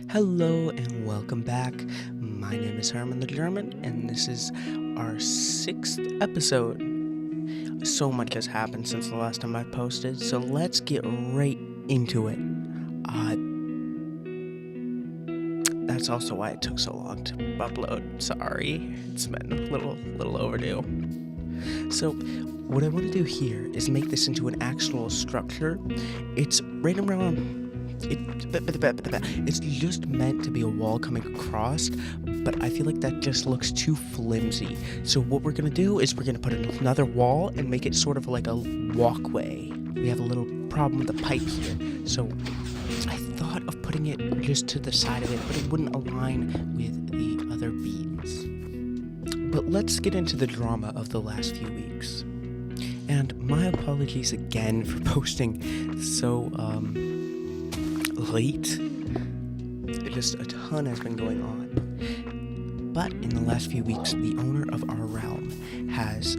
Hello and welcome back. My name is Herman the German, and this is our 6th episode. So much has happened since the last time I posted, so let's get right into it. That's also why it took so long to upload. Sorry, it's been a little overdue. So, what I want to do here is make this into an actual structure. It's right around. It's just meant to be a wall coming across, but I feel like that just looks too flimsy. So what we're going to do is we're going to put another wall and make it sort of like a walkway. We have a little problem with the pipe here, so I thought of putting it just to the side of it, but it wouldn't align with the other beams. But let's get into the drama of the last few weeks. And my apologies again for posting so, late. Just a ton has been going on. But in the last few weeks, the owner of our realm has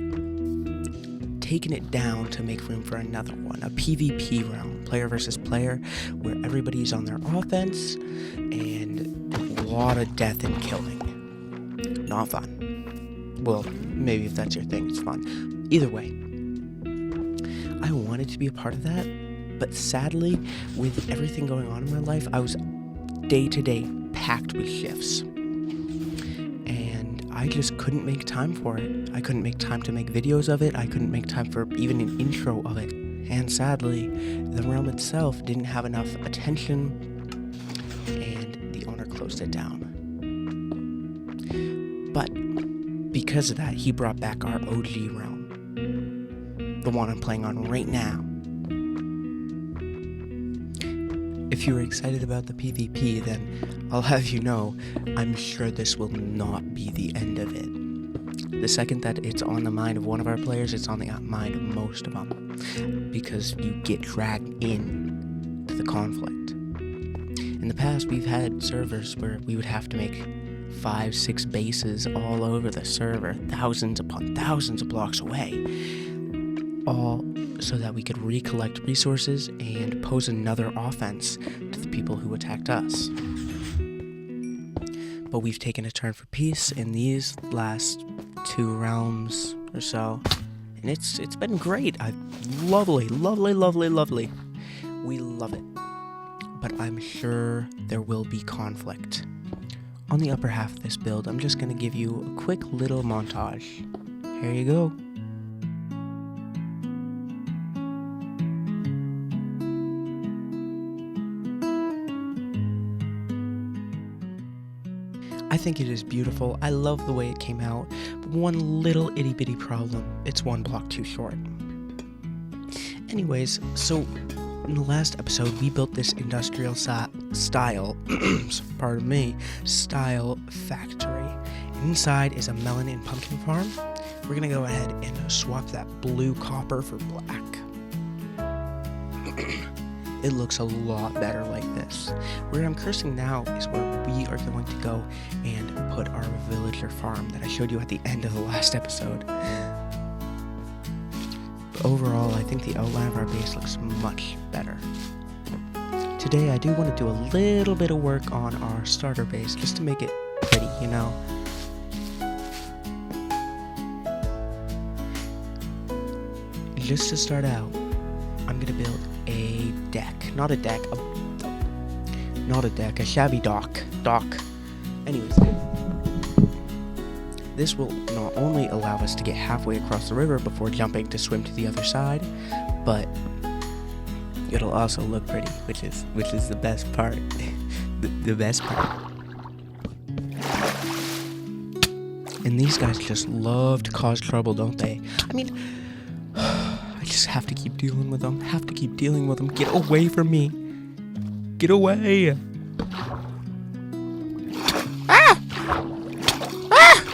taken it down to make room for another one, a PvP realm, player versus player, where everybody's on their offense and a lot of death and killing. Not fun. Well, maybe if that's your thing, it's fun. Either way, I wanted to be a part of that. But sadly, with everything going on in my life, I was day-to-day packed with shifts. And I just couldn't make time for it. I couldn't make time to make videos of it. I couldn't make time for even an intro of it. And sadly, the realm itself didn't have enough attention, and the owner closed it down. But because of that, he brought back our OG realm. The one I'm playing on right now. If you were excited about the PvP, then I'll have you know, I'm sure this will not be the end of it. The second that it's on the mind of one of our players, it's on the mind of most of them, because you get dragged in to the conflict. In the past, we've had servers where we would have to make 5-6 bases all over the server, thousands upon thousands of blocks away, all so that we could recollect resources and pose another offense to the people who attacked us. But we've taken a turn for peace in these last 2 realms or so, and it's been great. Lovely. We love it. But I'm sure there will be conflict. On the upper half of this build, I'm just going to give you a quick little montage. Here you go. I think it is beautiful. I love the way it came out. But one little itty bitty problem. It's 1 block too short. Anyways, so in the last episode, we built this industrial style, pardon me, style factory. Inside is a melon and pumpkin farm. We're gonna go ahead and swap that blue copper for black. It looks a lot better like this. Where I'm cursing now is where we are going to go and put our villager farm that I showed you at the end of the last episode. But overall, I think the outline of our base looks much better. Today, I do want to do a little bit of work on our starter base just to make it pretty, you know? Just to start out, I'm gonna build a deck. Not a deck, a shabby dock. Anyways, this will not only allow us to get halfway across the river before jumping to swim to the other side, but it'll also look pretty, which is the best part. the best part. And these guys just love to cause trouble, don't they? I mean, I just have to keep dealing with them. Get away from me. Get away. Ah! Ah!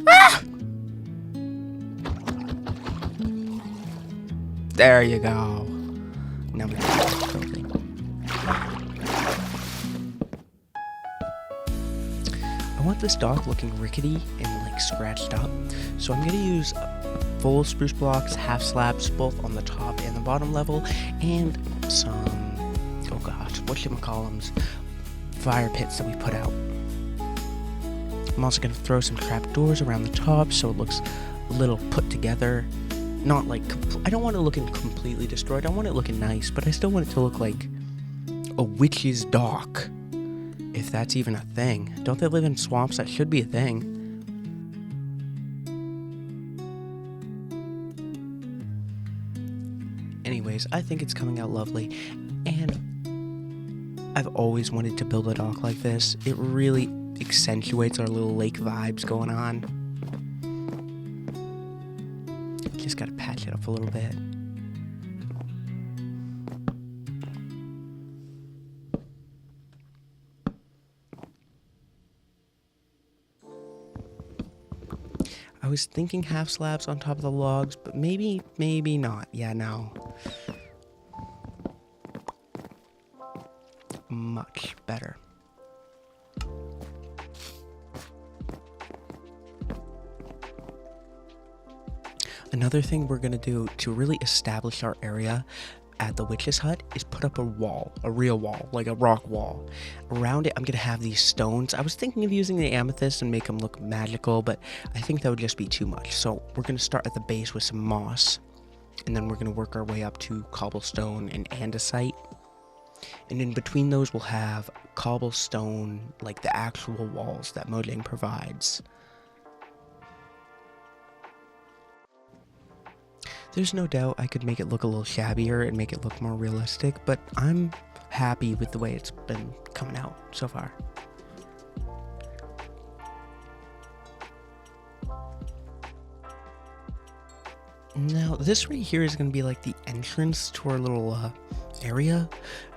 Ah! There you go. Now we can keep building. I want this dock looking rickety and like scratched up, so I'm gonna use full spruce blocks, half slabs, both on the top and the bottom level, and some, whatchamacallums, fire pits that we put out. I'm also going to throw some trapdoors around the top so it looks a little put together. Not like, I don't want it looking completely destroyed. I want it looking nice, but I still want it to look like a witch's dock. If that's even a thing. Don't they live in swamps? That should be a thing. Anyways, I think it's coming out lovely. And I've always wanted to build a dock like this. It really accentuates our little lake vibes going on. Just gotta patch it up a little bit. I was thinking half slabs on top of the logs, but maybe not. Yeah, no. Much better. Another thing we're gonna do to really establish our area at the witch's hut is put up a wall, a real wall, like a rock wall. Around it, I'm gonna have these stones. I was thinking of using the amethyst and make them look magical, but I think that would just be too much. So we're gonna start at the base with some moss, and then we're gonna work our way up to cobblestone and andesite. And in between those, we'll have cobblestone, like the actual walls that Mojang provides. There's no doubt I could make it look a little shabbier and make it look more realistic, but I'm happy with the way it's been coming out so far. Now, this right here is going to be like the entrance to our little area.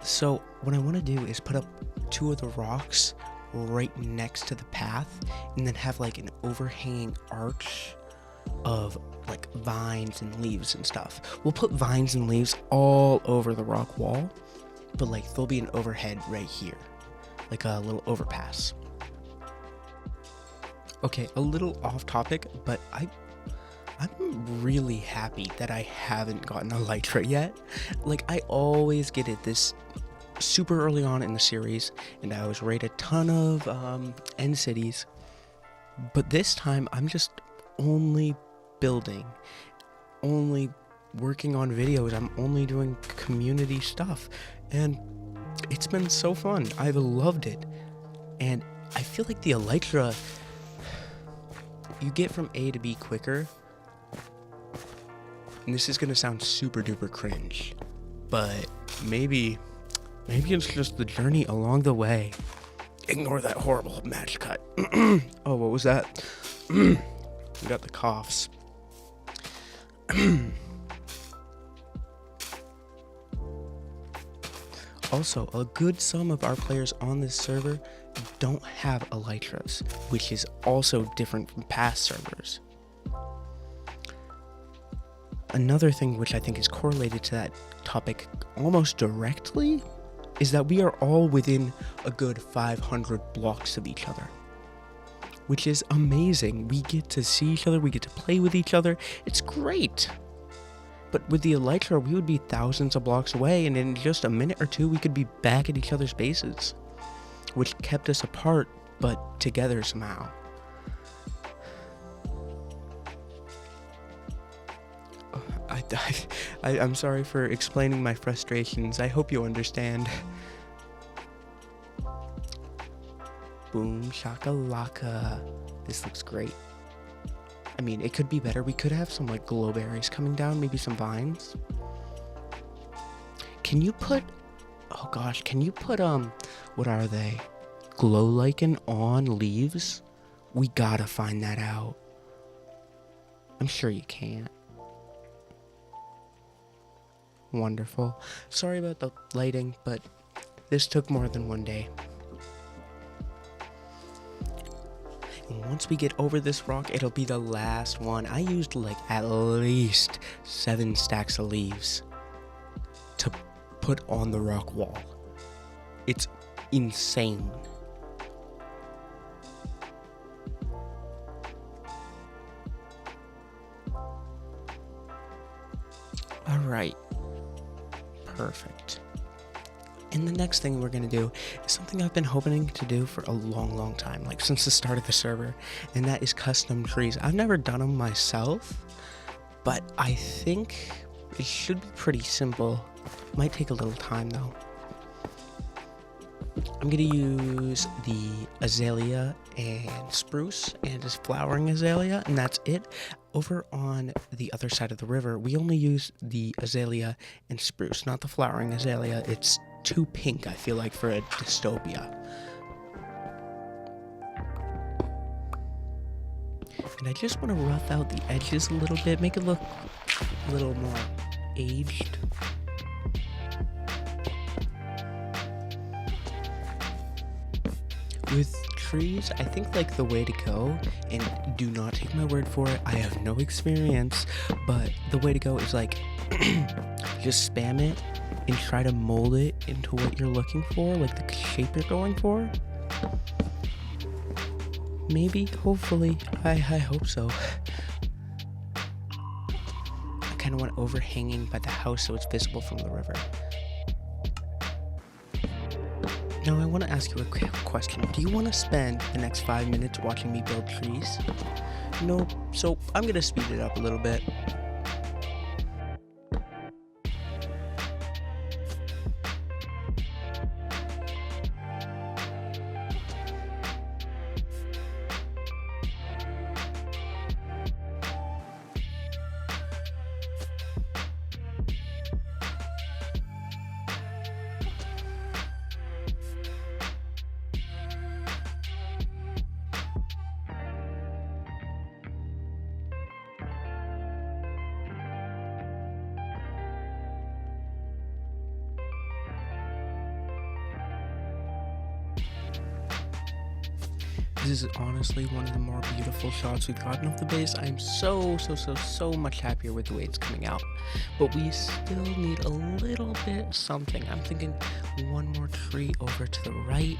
So what I want to do is put up 2 of the rocks right next to the path, and then have like an overhanging arch of like vines and leaves and stuff. We'll put vines and leaves all over the rock wall, but like there'll be an overhead right here, like a little overpass. Okay, a little off topic, but I'm really happy that I haven't gotten elytra yet. Like, I always get it this super early on in the series, and I always rate a ton of end cities, but this time I'm just only building, only working on videos, I'm only doing community stuff, and it's been so fun. I've loved it, and I feel like the elytra, you get from A to B quicker, and this is gonna sound super duper cringe, but maybe it's just the journey along the way. Ignore that horrible match cut. Oh, what was that? We got the coughs. Also, a good sum of our players on this server don't have elytras, which is also different from past servers. Another thing which I think is correlated to that topic almost directly is that we are all within a good 500 blocks of each other, which is amazing. We get to see each other, we get to play with each other. It's great. But with the elytra, we would be thousands of blocks away, and in just a minute or two, we could be back at each other's bases, which kept us apart, but together somehow. I'm sorry for explaining my frustrations. I hope you understand. Boom shakalaka. This looks great. I mean, it could be better. We could have some like glowberries coming down, maybe some vines. Can you put, oh gosh, can you put what are they? Glow lichen on leaves? We gotta find that out. I'm sure you can't. Wonderful. Sorry about the lighting, but this took more than one day. And once we get over this rock, it'll be the last one. I used like at least 7 stacks of leaves to put on the rock wall. It's insane. All right. Perfect. And then next thing we're gonna do is something I've been hoping to do for a long time, like since the start of the server, and that is custom trees. I've never done them myself, but I think it should be pretty simple. Might take a little time though. I'm gonna use the azalea and spruce and this flowering azalea, and that's it. Over on the other side of the river, we only use the azalea and spruce, not the flowering azalea. It's too pink, I feel like, for a dystopia. And I just want to rough out the edges a little bit, make it look a little more aged. With trees, I think like the way to go, and do not take my word for it, I have no experience, but the way to go is like just spam it and try to mold it into what you're looking for, like the shape you're going for. Maybe, hopefully, I hope so. I kind of want overhanging by the house so it's visible from the river. Now I want to ask you a quick question. Do you want to spend the next 5 minutes watching me build trees? No, so I'm going to speed it up a little bit. This is honestly one of the more beautiful shots we've gotten of the base. I'm so much happier with the way it's coming out. But we still need a little bit something. I'm thinking one more tree over to the right,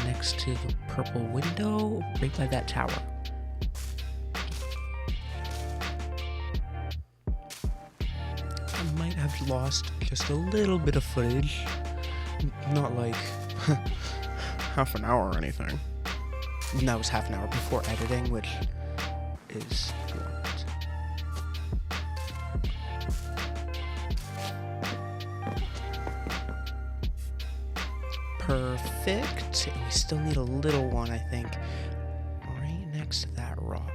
next to the purple window, right by that tower. I might have lost just a little bit of footage. Not like half an hour or anything. And that was half an hour before editing, which is what? Perfect. And we still need a little one, I think, right next to that rock.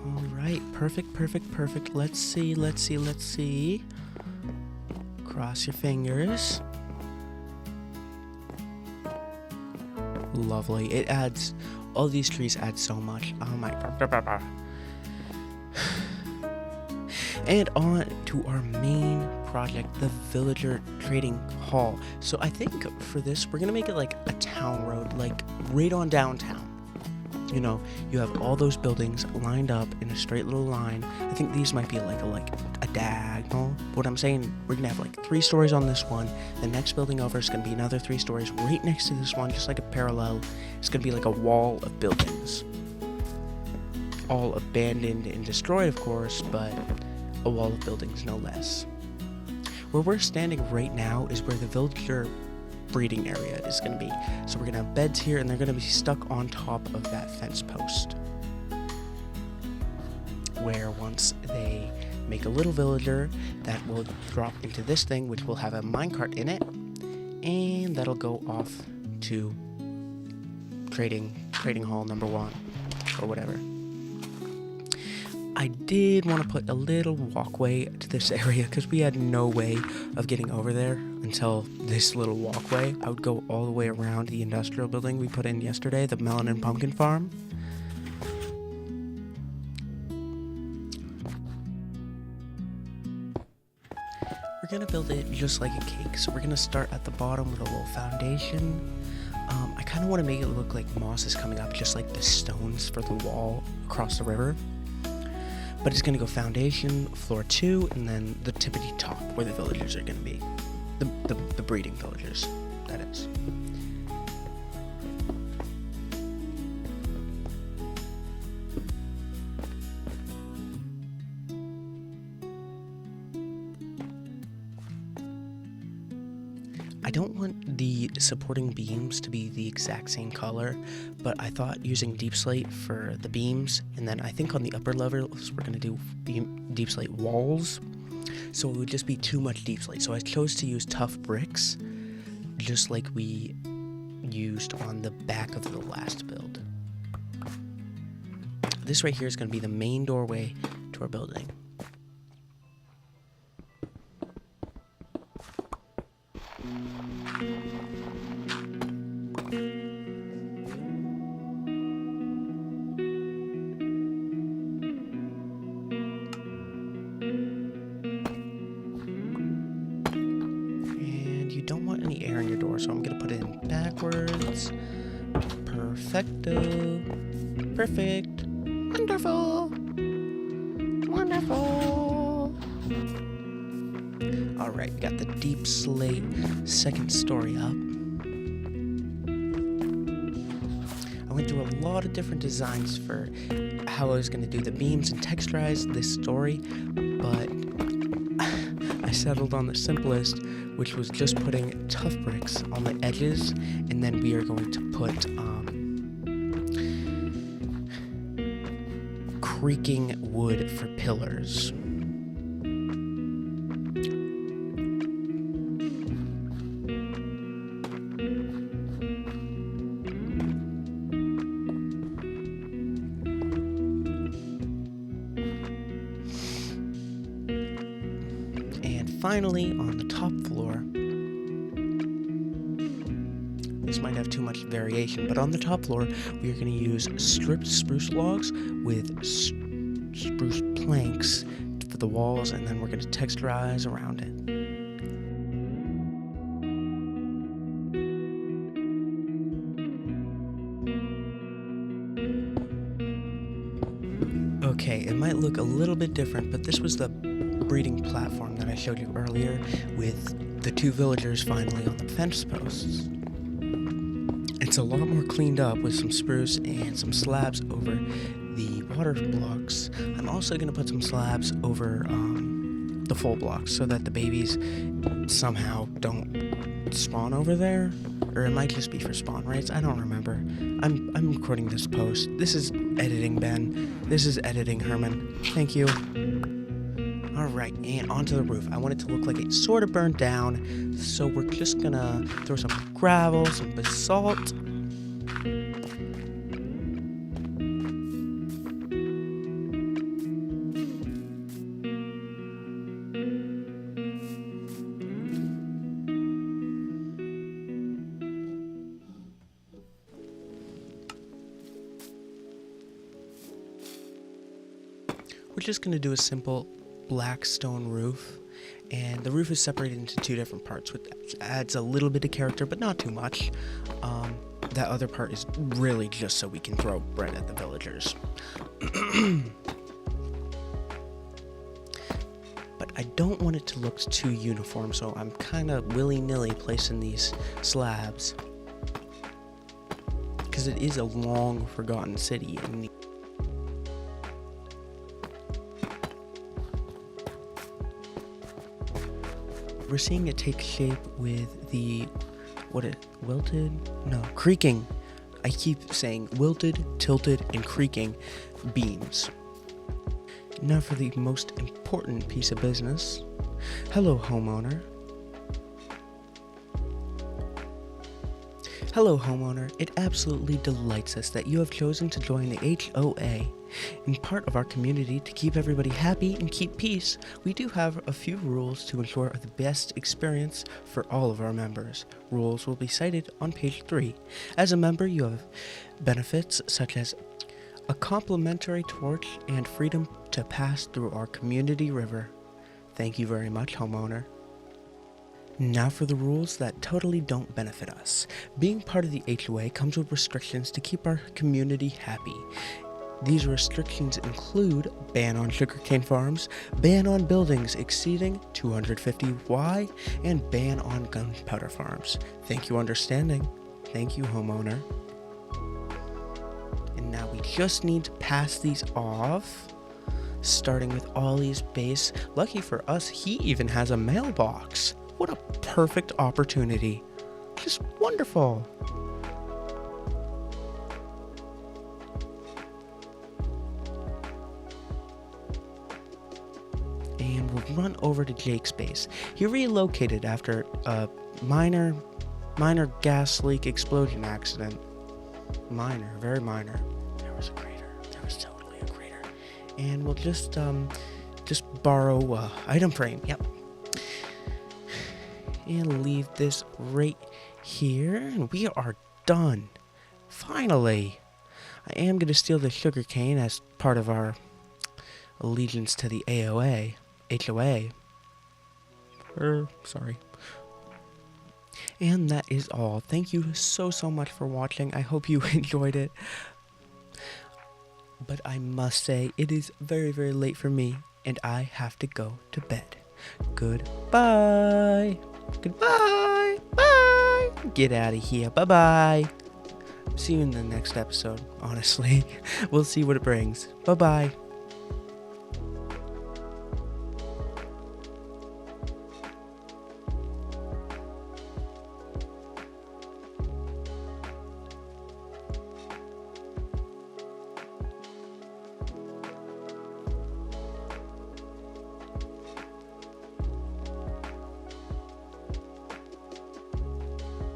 Alright, perfect. Let's see. Cross your fingers. Lovely. It adds, all these trees add so much. Oh my god. And on to our main project, the villager trading hall. So I think for this, we're gonna make it like a town road, like right on downtown. You know, you have all those buildings lined up in a straight little line. I think these might be like a diagonal. What I'm saying, we're gonna have like 3 stories on this one. The next building over is gonna be another 3 stories right next to this one, just like a parallel. It's gonna be like a wall of buildings. All abandoned and destroyed, of course, but a wall of buildings no less. Where we're standing right now is where the villager breeding area is going to be. So we're going to have beds here, and they're going to be stuck on top of that fence post, where once they make a little villager, that will drop into this thing, which will have a minecart in it, and that'll go off to trading hall number 1 or whatever. I did want to put a little walkway to this area because we had no way of getting over there. until this little walkway. I would go all the way around the industrial building we put in yesterday, the melon and pumpkin farm. We're gonna build it just like a cake. So we're gonna start at the bottom with a little foundation. I kind of want to make it look like moss is coming up, just like the stones for the wall across the river. But it's going to go foundation, floor 2, and then the tippity top where the villagers are going to be. The breeding villagers, that is. I don't want the supporting beams to be the exact same color, but I thought using deep slate for the beams, and then I think on the upper levels we're going to do deep slate walls, so it would just be too much deep slate. So I chose to use tough bricks, just like we used on the back of the last build. This right here is going to be the main doorway to our building. And you don't want any air in your door, so I'm going to put it in backwards. Perfecto. Perfect. Wonderful. Wonderful. Alright, we got the deep slate second story up. I went through a lot of different designs for how I was going to do the beams and texturize this story, but I settled on the simplest, which was just putting tough bricks on the edges, and then we are going to put creaking wood for pillars. Finally, on the top floor, this might have too much variation, but on the top floor, we are going to use stripped spruce logs with spruce planks for the walls, and then we're going to texturize around it. Okay, it might look a little bit different, but this was the breeding platform that I showed you earlier with the 2 villagers finally on the fence posts. It's a lot more cleaned up with some spruce and some slabs over the water blocks. I'm also going to put some slabs over the full blocks so that the babies somehow don't spawn over there. Or it might just be for spawn rates. I don't remember. I'm recording this post. This is editing Ben. This is editing Herman. Thank you. Alright, and onto the roof. I want it to look like it sort of burnt down, so we're just gonna throw some gravel, some basalt. We're just gonna do a simple black stone roof, and the roof is separated into 2 different parts, which adds a little bit of character, but not too much. That other part is really just so we can throw bread at the villagers. But I don't want it to look too uniform, so I'm kind of willy-nilly placing these slabs, because it is a long forgotten city, and we're seeing it take shape with the, creaking. I keep saying wilted, tilted, and creaking beams. Now for the most important piece of business. Hello, homeowner. Hello, homeowner. It absolutely delights us that you have chosen to join the HOA. In part of our community to keep everybody happy and keep peace, we do have a few rules to ensure the best experience for all of our members. Rules will be cited on page 3. As a member, you have benefits such as a complimentary torch and freedom to pass through our community river. Thank you very much, homeowner. Now for the rules that totally don't benefit us. Being part of the HOA comes with restrictions to keep our community happy. These restrictions include ban on sugarcane farms, ban on buildings exceeding 250 Y, and ban on gunpowder farms. Thank you for understanding. Thank you, homeowner. And now we just need to pass these off, starting with Ollie's base. Lucky for us, he even has a mailbox. What a perfect opportunity. Just wonderful. And we'll run over to Jake's base. He relocated after a minor gas leak explosion accident. Minor, very minor. There was a crater. There was totally a crater. And we'll just borrow item frame. Yep. And leave this right here, and we are done. Finally. I am going to steal the sugarcane as part of our allegiance to the HOA. Sorry. And that is all. Thank you so much for watching. I hope you enjoyed it. But I must say, it is very late for me, and I have to go to bed. Goodbye. Bye. Get out of here. Bye. See you in the next episode, honestly. We'll see what it brings. Bye.